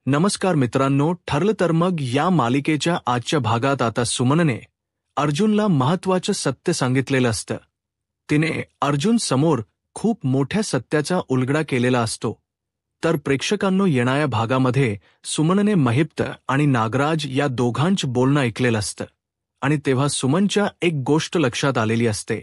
नमस्कार मित्रांनो, ठरलं तर मग या मालिकेच्या आजच्या भागात आता सुमनने अर्जुनला महत्त्वाचं सत्य सांगितलेलं असतं. तिने अर्जुन समोर खूप मोठ्या सत्याचा उलगडा केलेला असतो. तर प्रेक्षकांनो, येणाऱ्या भागामध्ये सुमनने महिप्त आणि नागराज या दोघांचं बोलणं ऐकलेलं असतं आणि तेव्हा सुमनच्या एक गोष्ट लक्षात आलेली असते.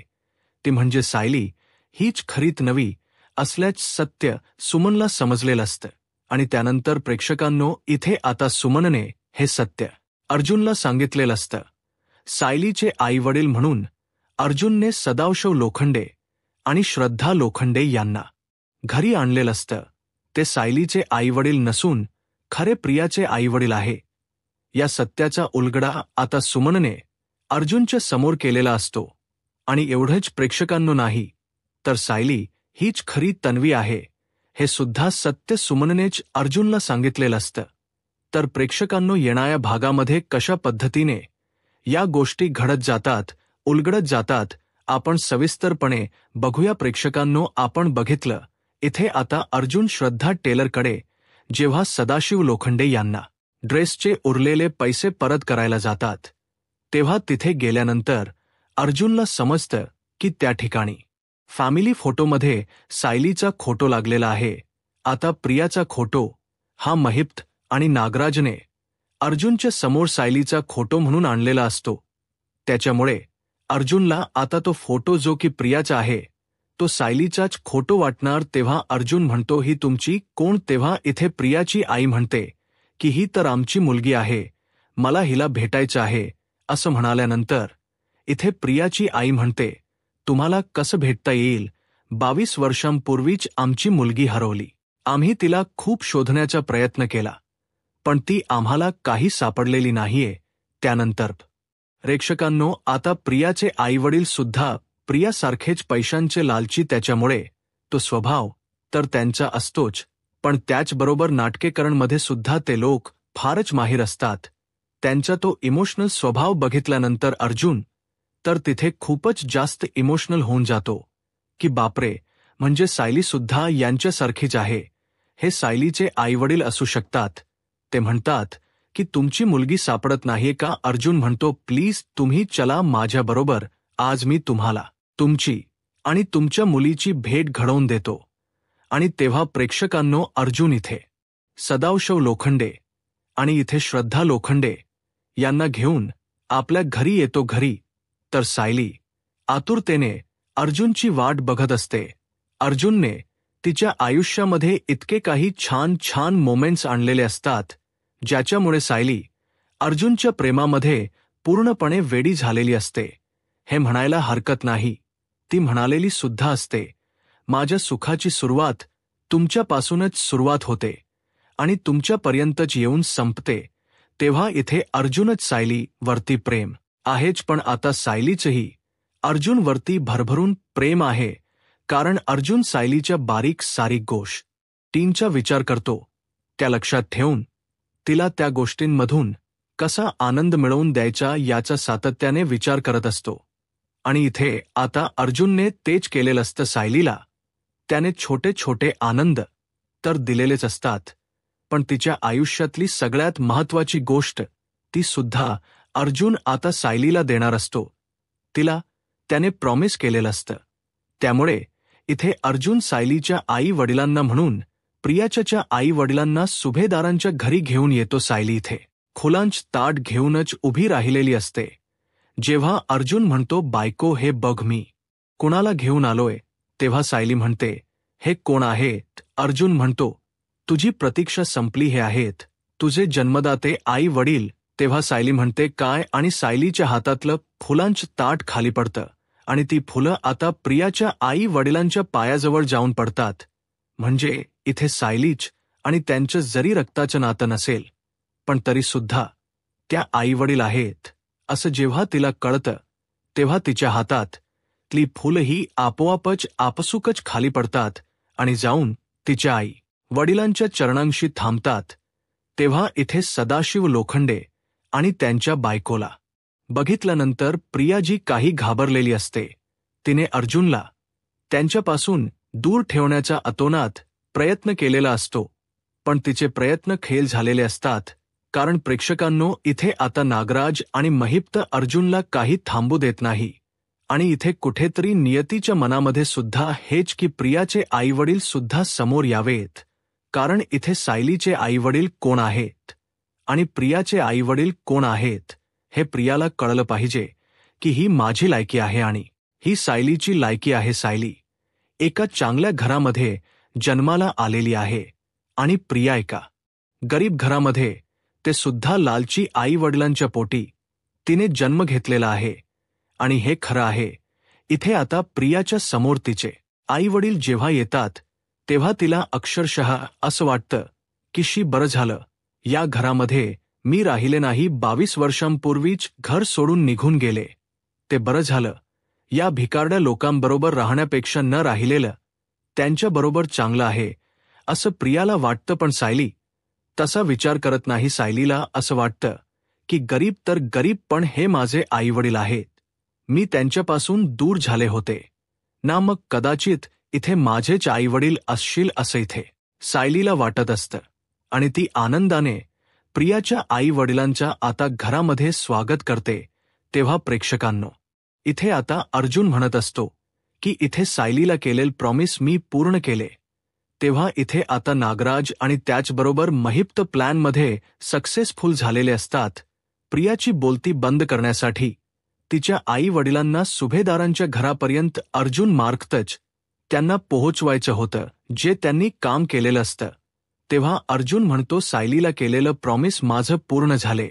ती म्हणजे सायली हीच खरीत नवी असल्याचं सत्य सुमनला समजलेलं असतं. आणि त्यानंतर प्रेक्षकांनो, इथे आता सुमनने हे सत्य अर्जुनला सांगितलेलं असतं. सायलीचे आईवडील म्हणून अर्जुनने सदाशिव लोखंडे आणि श्रद्धा लोखंडे यांना घरी आणलेलं असतं. ते सायलीचे आईवडील नसून खरे प्रियाचे आईवडील आहे. या सत्याचा उलगडा आता सुमनने अर्जुनच्या समोर केलेला असतो. आणि एवढंच प्रेक्षकांनो नाही, तर सायली हीच खरी तन्वी आहे हे सुद्धा सत्य सुमननेच अर्जुनला सांगितलेलं असतं. तर प्रेक्षकांनो, येणाऱ्या भागामध्ये कशा पद्धतीने या गोष्टी घडत जातात, उलगडत जातात, आपण सविस्तरपणे बघूया. प्रेक्षकांनो, आपण बघितलं इथे आता अर्जुन श्रद्धा टेलरकडे जेव्हा सदाशिव लोखंडे यांना ड्रेसचे उरलेले पैसे परत करायला जातात, तेव्हा तिथे गेल्यानंतर अर्जुनला समजतं की त्या ठिकाणी फॅमिली फोटोमध्ये सायलीचा फोटो लागलेला आहे. आता प्रियाचा फोटो हा महिप्त आणि नागराजने अर्जुनच्या समोर सायलीचा फोटो म्हणून आणलेला असतो. त्याच्यामुळे अर्जुनला आता तो फोटो जो की प्रियाचा आहे तो सायलीचाच फोटो वाटणार. तेव्हा अर्जुन म्हणतो, ही तुमची कोण? तेव्हा इथे प्रियाची आई म्हणते की ही तर आमची मुलगी आहे, मला हिला भेटायचं आहे. असं म्हणाल्यानंतर इथे प्रियाची आई म्हणते, तुम्हाला कसं भेटता येईल? 22 वर्षांपूर्वीच आमची मुलगी हरवली. आम्ही तिला खूप शोधण्याचा प्रयत्न केला, पण ती आम्हाला काही सापडलेली नाहीये. त्यानंतर प्रेक्षकांनो, आता प्रियाचे आईवडील सुद्धा प्रियासारखेच पैशांचे लालची. त्याच्यामुळे तो स्वभाव तर त्यांचा असतोच, पण त्याचबरोबर नाटकीकरणमध्ये सुद्धा ते लोक फारच माहीर असतात. त्यांचा तो इमोशनल स्वभाव बघितल्यानंतर अर्जुन तर तिथे खूपच जास्त इमोशनल होऊन जातो की बापरे, म्हणजे सायली सुद्धा यांच्यासारखीच आहे. हे सायलीचे आईवडील असू शकतात. ते म्हणतात की तुमची मुलगी सापडत नाहीये का? अर्जुन म्हणतो, प्लीज तुम्ही चला माझ्याबरोबर, आज मी तुम्हाला तुमची आणि तुमच्या मुलीची भेट घडवून देतो. आणि तेव्हा प्रेक्षकांनो, अर्जुन इथे सदाशिव लोखंडे आणि इथे श्रद्धा लोखंडे यांना घेऊन आपल्या घरी येतो. घरी तर सायली आतुरतेने अर्जुनची वाट बघत असते. अर्जुनने तिच्या आयुष्यामध्ये इतके काही छान छान मोमेंट्स आणलेले असतात, ज्याच्यामुळे सायली अर्जुनच्या प्रेमामध्ये पूर्णपणे वेडी झालेली असते. हे म्हणायला हरकत नाही. ती म्हणालेली सुद्धा असते, माझ्या सुखाची सुरुवात तुमच्यापासूनच सुरुवात होते आणि तुमच्यापर्यंतच येऊन संपते. तेव्हा इथे अर्जुनच सायली वरती प्रेम आहेच, पण आता सायलीचंही अर्जुनवरती भरभरून प्रेम आहे. कारण अर्जुन सायलीच्या बारीक सारीक गोष्टींचा विचार करतो. त्या लक्षात ठेवून तिला त्या गोष्टींमधून कसा आनंद मिळवून द्यायचा याचा सातत्याने विचार करत असतो. आणि इथे आता अर्जुनने तेच केलेलं असतं सायलीला. त्याने छोटे छोटे आनंद तर दिलेलेच असतात, पण तिच्या आयुष्यातली सगळ्यात महत्त्वाची गोष्ट ती सुद्धा अर्जुन आता सायलीला देणार असतो. तिला त्याने प्रॉमिस केलेलं असतं. त्यामुळे इथे अर्जुन सायलीच्या आई वडिलांना म्हणून प्रियाच्या आई वडिलांना सुभेदारांच्या घरी घेऊन येतो. सायली इथे फुलांच ताट घेऊनच उभी राहिलेली असते. जेव्हा अर्जुन म्हणतो, बायको हे बघ मी कुणाला घेऊन आलोय, तेव्हा सायली म्हणते, हे कोण आहेत? अर्जुन म्हणतो, तुझी प्रतीक्षा संपली, हे आहेत तुझे जन्मदाते आई वडील. तेव्हा सायली म्हणते, काय? आणि सायलीच्या हातातलं फुलांचं ताट खाली पडतं आणि ती फुलं आता प्रियाच्या आई वडिलांच्या पायाजवळ जाऊन पडतात. म्हणजे इथे सायलीच आणि त्यांचं जरी रक्ताचं नातं नसेल, पण तरी सुद्धा त्या आई वडील आहेत असं जेव्हा तिला कळतं, तेव्हा तिच्या हातात ती फुलंही आपोआपच आपसुकच खाली पडतात आणि जाऊन तिच्या आई वडिलांच्या चरणांशी थांबतात. तेव्हा इथे सदाशिव लोखंडे आणि त्यांच्या बायकोला बघितल्यानंतर प्रियाजी काही घाबरलेली असते. तिने अर्जुनला त्यांच्यापासून दूर ठेवण्याचा अतोनात प्रयत्न केलेला असतो, पण तिचे प्रयत्न फेल झालेले असतात, कारण प्रेक्षकांनो इथे आता नागराज आणि महिप्त अर्जुनला काही थांबू देत नाही. आणि इथे कुठेतरी नियतीच्या मनामध्ये सुद्धा हेच की प्रियाचे आईवडील सुद्धा समोर यावेत, कारण इथे सायलीचे आईवडील कोण आहेत आणि प्रियाचे आईवडील कोण आहेत हे प्रियाला कळलं पाहिजे की ही माझी लायकी आहे आणि ही सायलीची लायकी आहे. सायली एका चांगल्या घरामध्ये जन्माला आलेली आहे आणि प्रिया एका गरीब घरामध्ये, ते सुद्धा लालची आई वडिलांच्या पोटी तिने जन्म घेतलेला आहे. आणि हे खरं आहे, इथे आता प्रियाच्या समोर तिचे आई वडील जेव्हा येतात तेव्हा तिला अक्षरशः असं वाटतं की शी बरं झालं, या घरामध्ये मी राहिले नाही. 22 वर्षांपूर्वीच घर सोडून निघून गेले, ते बरं झालं. या भिकारड्या लोकांबरोबर राहण्यापेक्षा न राहिलेलं त्यांच्याबरोबर चांगलं आहे असं प्रियाला वाटतं. पण सायली तसा विचार करत नाही. सायलीला असं वाटतं की गरीब तर गरीब, पण हे माझे आईवडील आहेत, मी त्यांच्यापासून दूर झाले होते ना, मग कदाचित इथे माझेच आईवडील असतील असं इथे सायलीला वाटत असतं. आणि ती आनंदाने प्रियाच्या आईवडिलांच्या आता घरामध्ये स्वागत करते. तेव्हा प्रेक्षकांनो इथे आता अर्जुन म्हणत असतो की इथे सायलीला केलेलं प्रॉमिस मी पूर्ण केले. तेव्हा इथे आता नागराज आणि त्याचबरोबर महिप्त प्लॅनमध्ये सक्सेसफुल झालेले असतात. प्रियाची बोलती बंद करण्यासाठी तिच्या आई वडिलांना सुभेदारांच्या घरापर्यंत अर्जुन मार्गतच त्यांना पोहोचवायचं होतं, जे त्यांनी काम केलेलं असतं. तेव्हा अर्जुन म्हणतो सायलीला केलेलं प्रॉमिस माझं पूर्ण झाले.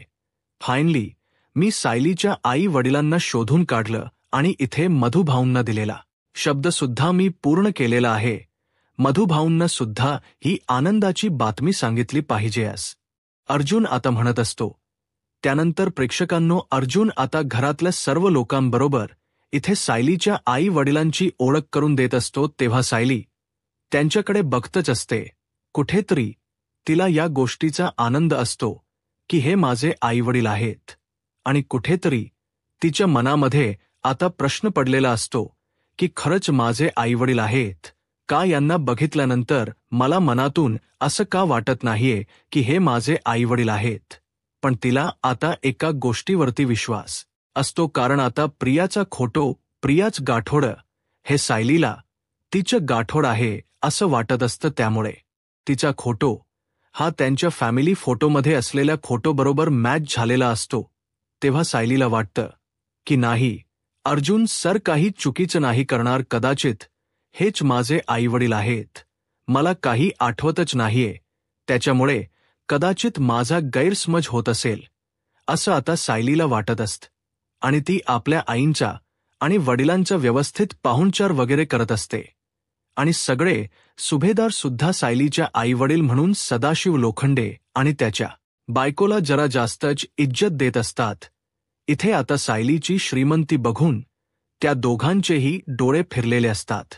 फायनली मी सायलीच्या आई वडिलांना शोधून काढलं आणि इथे मधुभाऊंना दिलेला शब्दसुद्धा मी पूर्ण केलेला आहे. मधुभाऊंना सुद्धा ही आनंदाची बातमी सांगितली पाहिजेस, अर्जुन आता म्हणत असतो. त्यानंतर प्रेक्षकांनो अर्जुन आता घरातल्या सर्व लोकांबरोबर इथे सायलीच्या आई वडिलांची ओळख करून देत असतो. तेव्हा सायली त्यांच्याकडे बघतच असते. कुठेतरी तिला या गोष्टीचा आनंद असतो की हे माझे आईवडील आहेत. आणि कुठेतरी तिच्या मनामध्ये आता प्रश्न पडलेला असतो की खरंच माझे आईवडील आहेत का? यांना बघितल्यानंतर मला मनातून असं का वाटत नाहीये की हे माझे आईवडील आहेत. पण तिला आता एका गोष्टीवरती विश्वास असतो, कारण आता प्रियाचा खोटो, प्रियाच गाठोडं हे सायलीला तिचं गाठोड आहे असं वाटत असतं. त्यामुळे तिचा खोटो हा त्यांच्या फॅमिली फोटोमध्ये असलेल्या खोटोबरोबर मॅच झालेला असतो. तेव्हा सायलीला वाटतं की नाही, अर्जुन सर काही चुकीचं नाही करणार, कदाचित हेच माझे आईवडील आहेत, मला काही आठवतच नाहीये, त्याच्यामुळे कदाचित माझा गैरसमज होत असेल असं आता सायलीला वाटत असतं. आणि ती आपल्या आईंचा आणि वडिलांचा व्यवस्थित पाहुणचार वगैरे करत असते. आणि सगळे सुभेदार सुद्धा सायलीच्या आईवडील म्हणून सदाशिव लोखंडे आणि त्याच्या बायकोला जरा जास्तच इज्जत देत असतात. इथे आता सायलीची श्रीमंती बघून त्या दोघांचेही डोळे फिरलेले असतात.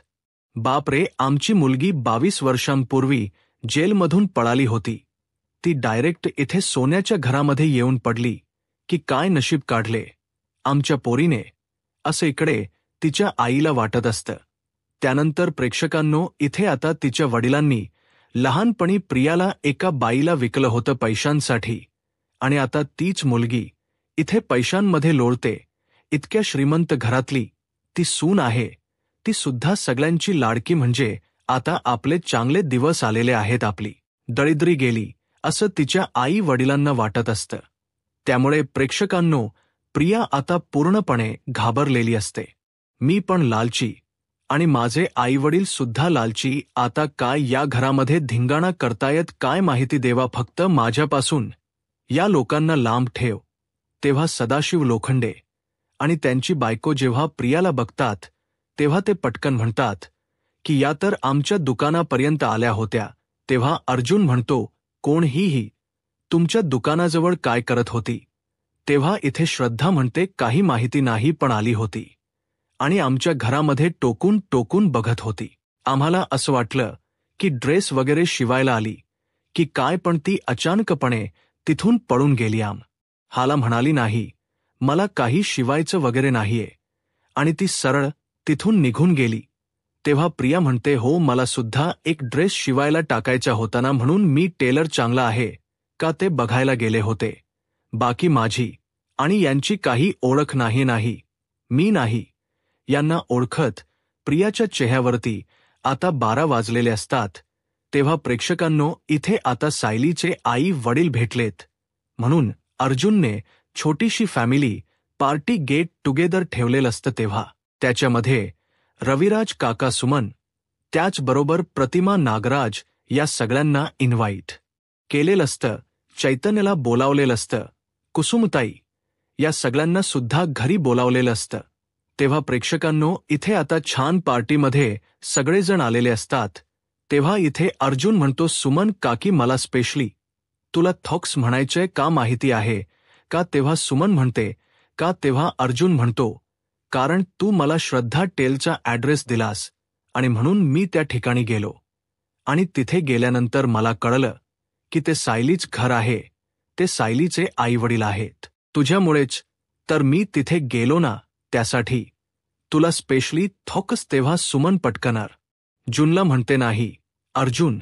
बापरे, आमची मुलगी 22 वर्षांपूर्वी जेलमधून पळाली होती, ती डायरेक्ट इथे सोन्याच्या घरामध्ये येऊन पडली, की काय नशीब काढले आमच्या पोरीने, असं इकडे तिच्या आईला वाटत असतं. त्यानंतर प्रेक्षकांनो इथे आता तिच्या वडिलांनी लहानपणी प्रियाला एका बाईला विकलं होतं पैशांसाठी, आणि आता तीच मुलगी इथे पैशांमध्ये लोळते. इतक्या श्रीमंत घरातली ती सून आहे, ती सुद्धा सगळ्यांची लाडकी, म्हणजे आता आपले चांगले दिवस आलेले आहेत, आपली दरिद्री गेली असं तिच्या आई वडिलांना वाटत असतं. त्यामुळे प्रेक्षकांनो प्रिया आता पूर्णपणे घाबरलेली असते. मी पण लालची आणि माझे आईवडील सुद्धा लालची, आता काय या घरामध्ये धिंगाणा करतायत काय माहिती, देवा फक्त माझ्यापासून या लोकांना लांब ठेव. तेव्हा सदाशिव लोखंडे आणि त्यांची बायको जेव्हा प्रियाला बघतात तेव्हा ते पटकन म्हणतात की या तर आमच्या दुकानापर्यंत आल्या होत्या. तेव्हा अर्जुन म्हणतो, कोणहीही तुमच्या दुकानाजवळ काय करत होती? तेव्हा इथे श्रद्धा म्हणते, काही माहिती नाही, पण आली होती आणि आमच्या घरामध्ये टोकून टोकून बघत होती. आम्हाला असं वाटलं की ड्रेस वगैरे शिवायला आली की काय, पण ती अचानकपणे तिथून पळून गेली. हाला म्हणाली, नाही मला काही शिवायचं वगैरे नाहीये, आणि ती सरळ तिथून निघून गेली. तेव्हा प्रिया म्हणते, हो मला सुद्धा एक ड्रेस शिवायला टाकायचा होता ना, म्हणून मी टेलर चांगला आहे का ते बघायला गेले होते. बाकी माझी आणि यांची काही ओळख नाही. मी नाही यांना ओळखत. प्रियाच्या चेहऱ्यावरती आता 12 वाजलेले असतात. तेव्हा प्रेक्षकांनो, इथे आता सायलीचे आई वडील भेटलेत म्हणून अर्जुनने छोटीशी फॅमिली पार्टी गेट टुगेदर ठेवलेलं असतं. तेव्हा त्याच्यामध्ये रविराज काका, सुमन, त्याचबरोबर प्रतिमा, नागराज या सगळ्यांना इन्व्हाइट केलेलं असतं. चैतन्यला बोलावलेलं असतं. कुसुमताई या सगळ्यांना सुद्धा घरी बोलावलेलं असतं. तेव्हा प्रेक्षकांनो, इथे आता छान पार्टीमध्ये सगळेजण आलेले असतात. तेव्हा इथे अर्जुन म्हणतो, सुमन काकी मला स्पेशली तुला थॉक्स म्हणायचंय का, माहिती आहे का. तेव्हा सुमन म्हणते का. तेव्हा अर्जुन म्हणतो, कारण तू मला श्रद्धा टेलचा ॲड्रेस दिलास आणि म्हणून मी त्या ठिकाणी गेलो आणि तिथे गेल्यानंतर मला कळलं की ते सायलीच घर आहे, ते सायलीचे आईवडील आहेत. तुझ्यामुळेच तर मी तिथे गेलो ना, त्यासाठी तुला स्पेशली थॉक्स. तेव्हा सुमन पटकणार अर्जुनला म्हणते, नाही अर्जुन,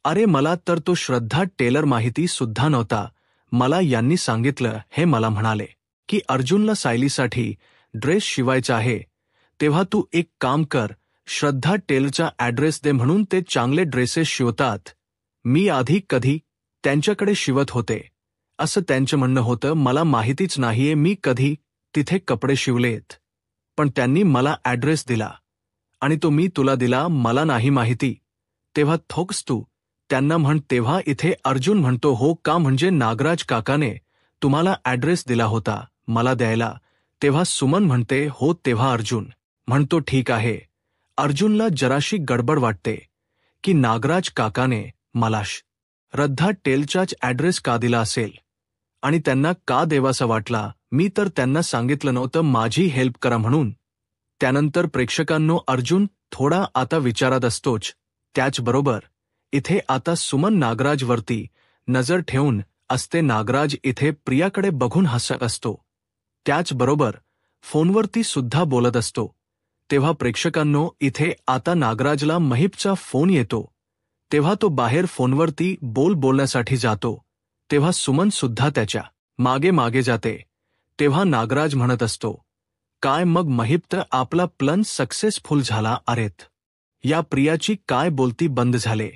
अरे मला तर तो श्रद्धा टेलर माहिती सुद्धा नव्हता. मला यांनी सांगितलं. हे मला म्हणाले की अर्जुनला सायलीसाठी ड्रेस शिवायचा आहे. तेव्हा तू एक काम कर, श्रद्धा टेलरचा ॲड्रेस दे, म्हणून ते चांगले ड्रेसेस शिवतात. मी आधी कधी त्यांच्याकडे शिवत होते असं त्यांचं म्हणणं होतं. मला माहितीच नाहीये मी कधी तिथे कपडे शिवलेत, पण त्यांनी मला ॲड्रेस दिला आणि तो मी तुला दिला, मला नाही माहिती. तेव्हा थोक्स तू त्यांना म्हण. तेव्हा इथे अर्जुन म्हणतो, हो का, म्हणजे नागराज काकाने तुम्हाला ॲड्रेस दिला होता मला द्यायला. तेव्हा सुमन म्हणते, हो. तेव्हा अर्जुन म्हणतो, ठीक आहे. अर्जुनला जराशी गडबड वाटते की नागराज काकाने मला श्रद्धा टेलचाच ॲड्रेस का दिला असेल आणि त्यांना का देवासा वाटला. मी तर त्यांना सांगितलं नव्हतं माझी हेल्प करा म्हणून. त्यानंतर प्रेक्षकांनो, अर्जुन थोडा आता विचारात असतोच. त्याचबरोबर इथे आता सुमन नागराजवरती नजर ठेवून असते. नागराज इथे प्रियाकडे बघून हसत असतो. त्याचबरोबर फोनवरती सुद्धा बोलत असतो. तेव्हा प्रेक्षकांनो, इथे आता नागराजला महिपचा फोन येतो. तेव्हा तो बाहेर फोनवरती बोलण्यासाठी जातो. तेव्हा सुमन सुद्धा त्याच्या मागे मागे जाते. तेव्हा नागराज म्हणत असतो, काय मग महिप, तर आपला प्लन सक्सेसफुल झाला. अरेत, या प्रियाची काय बोलती बंद झाले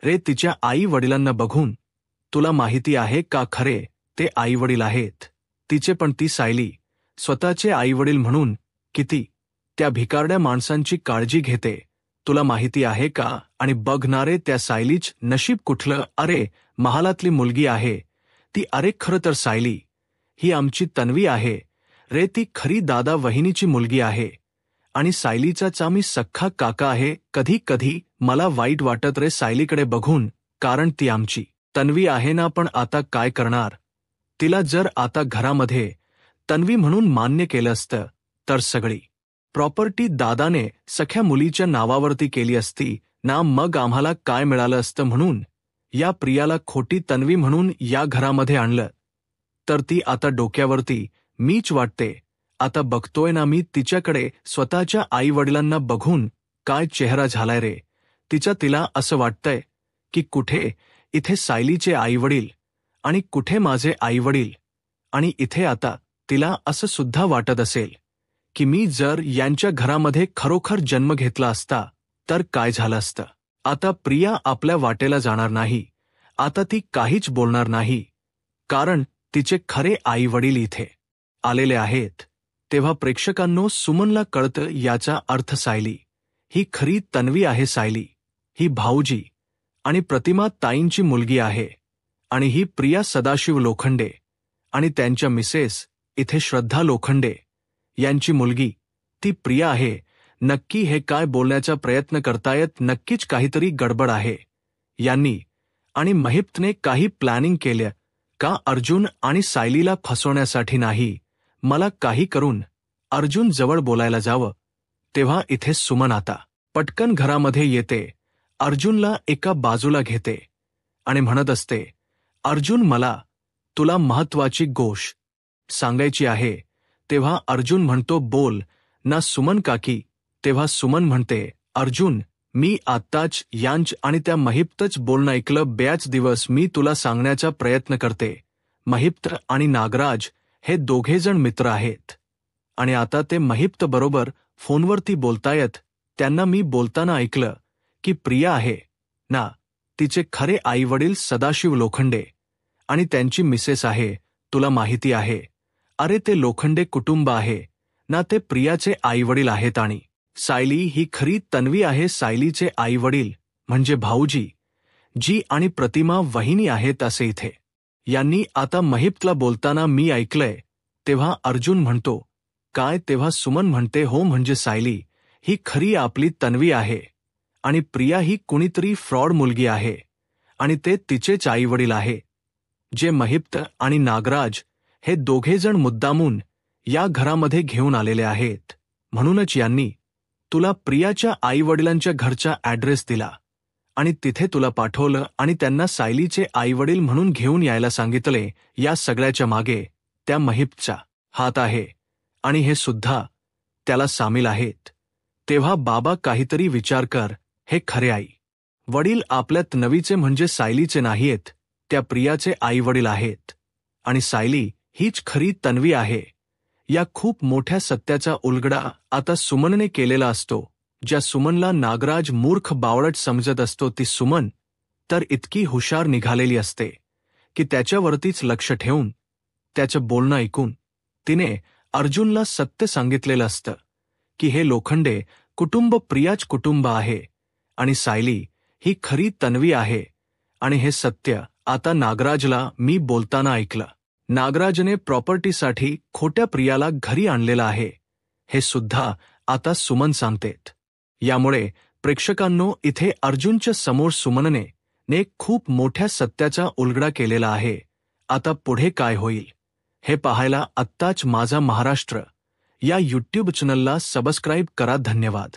रे तिच्या आई वडिलांना बघून. तुला माहिती आहे का, खरे ते आई वडील आहेत तिचे, पण ती सायली स्वतःचे आईवडील म्हणून किती त्या भिकारड्या माणसांची काळजी घेते, तुला माहिती आहे का. आणि बघणारे त्या सायलीच नशीब कुठलं. अरे महालातली मुलगी आहे ती. अरे खरं तर सायली ही आमची तन्वी आहे रे, ती खरी दादा वहिनीची मुलगी आहे आणि सायलीचाच आम्ही सख्खा काका आहे. कधी कधी मला वाईट वाटत रे सायलीकडे बघून, कारण ती आमची तन्वी आहे ना. पण आता काय करणार, तिला जर आता घरामध्ये तन्वी म्हणून मान्य केलं असतं तर सगळी प्रॉपर्टी दादाने सख्या मुलीच्या नावावरती केली असती ना, मग आम्हाला काय मिळालं असतं. म्हणून या प्रियाला खोटी तन्वी म्हणून या घरामध्ये आणलं तर ती आता डोक्यावरती मीच वाटते. आता बघतोय ना मी तिच्याकडे, स्वतःच्या आई वडिलांना बघून काय चेहरा झालाय रे तिचा. तिला असं वाटतंय की कुठे इथे सायलीचे आईवडील आणि कुठे माझे आईवडील. आणि इथे आता तिला असं सुद्धा वाटत असेल की मी जर यांच्या घरामध्ये खरोखर जन्म घेतला असता तर काय झालं असतं. आता प्रिया आपल्या वाटेला जाणार नाही. आता ती काहीच बोलणार नाही, कारण तिचे खरे आईवडील इथे आलेले आहेत. तेव्हा प्रेक्षकांनो, सुमनला कळतं याचा अर्थ सायली ही खरी तन्वी आहे. सायली ही भाऊजी आणि प्रतिमा ताईंची मुलगी आहे आणि ही प्रिया सदाशिव लोखंडे आणि त्यांच्या मिसेस इथे श्रद्धा लोखंडे यांची मुलगी ती प्रिया आहे. नक्की हे काय बोलण्याचा प्रयत्न करतायत, नक्कीच काहीतरी गडबड आहे यांनी. आणि महिपने काही प्लॅनिंग केलं का अर्जुन आणि सायलीला फसवण्यासाठी. नाही, मला काही करून अर्जुन जवळ बोलायला जावं. तेव्हा इथे सुमन आता पटकन घरामध्ये येते, अर्जुनला एका बाजूला घेते आणि म्हणत असते, अर्जुन मला तुला महत्वाची गोष्ट सांगायची आहे. तेव्हा अर्जुन म्हणतो, बोल ना सुमन काकी. तेव्हा सुमन म्हणते, अर्जुन, मी आत्ताच यांच आणि त्या महिप्तच बोलणं ऐकलं. बयाच दिवस मी तुला सांगण्याचा प्रयत्न करते. महिप्त आणि नागराज हे दोघेजण मित्र आहेत आणि आता ते महिप्त बरोबर फोनवरती बोलतायत. त्यांना मी बोलताना ऐकलं की प्रिया आहे ना, तिचे खरे आईवडील सदाशिव लोखंडे आणि त्यांची मिसेस आहे, तुला माहिती आहे. अरे ते लोखंडे कुटुंब आहे ना, ते प्रियाचे आईवडील आहेत आणि सायली ही खरी तन्वी आहे. सायलीचे आईवडील म्हणजे भाऊजी जी आणि प्रतिमा वहिनी आहेत असे इथे यांनी आता महिप्तला बोलताना मी ऐकलंय. तेव्हा अर्जुन म्हणतो काय, तेव्हा सुमन म्हणते हो, म्हणजे सायली ही खरी आपली तन्वी आहे आणि प्रिया ही कुणीतरी फ्रॉड मुलगी आहे आणि ते तिचेच आईवडील आहे. जे महिप्त आणि नागराज हे दोघेजण मुद्दामून या घरामध्ये घेऊन आलेले आहेत. म्हणूनच यांनी तुला प्रियाच्या आईवडिलांच्या घरचा ॲड्रेस दिला आणि तिथे तुला पाठवलं आणि त्यांना सायलीचे आईवडील म्हणून घेऊन यायला सांगितले. या सगळ्याच्या मागे त्या महिप्तचा हात आहे आणि हे सुद्धा त्याला सामील आहेत. तेव्हा बाबा काहीतरी विचार कर. हे खरे आई वडील आपल्यात नवीचे म्हणजे सायलीचे नाहीयेत, त्या प्रियाचे आईवडील आहेत आणि सायली हीच खरी तन्वी आहे. या खूप मोठ्या सत्याचा उलगडा आता सुमनने केलेला असतो. ज्या सुमनला नागराज मूर्ख बावळट समजत असतो, ती सुमन तर इतकी हुशार निघालेली असते की त्याच्यावरतीच लक्ष ठेवून त्याचं बोलणं ऐकून तिने अर्जुनला सत्य सांगितलेलं असतं की हे लोखंडे कुटुंब प्रियाच कुटुंब आहे आणि सायली ही खरी तन्वी आहे. आणि हे सत्य आता नागराजला मी बोलताना ऐकलं. नागराजने प्रॉपर्टीसाठी खोट्या प्रियाला घरी आणलेलं आहे हे सुद्धा आता सुमन सांगतेत. यामुळे प्रेक्षकांनो, इथे अर्जुनच्या समोर सुमनने खूप मोठ्या सत्याचा उलगडा केलेला आहे. आता पुढे काय होईल हे पाहायला आत्ताच माझा महाराष्ट्र या यूट्यूब चॅनलला सबस्क्राईब करा. धन्यवाद.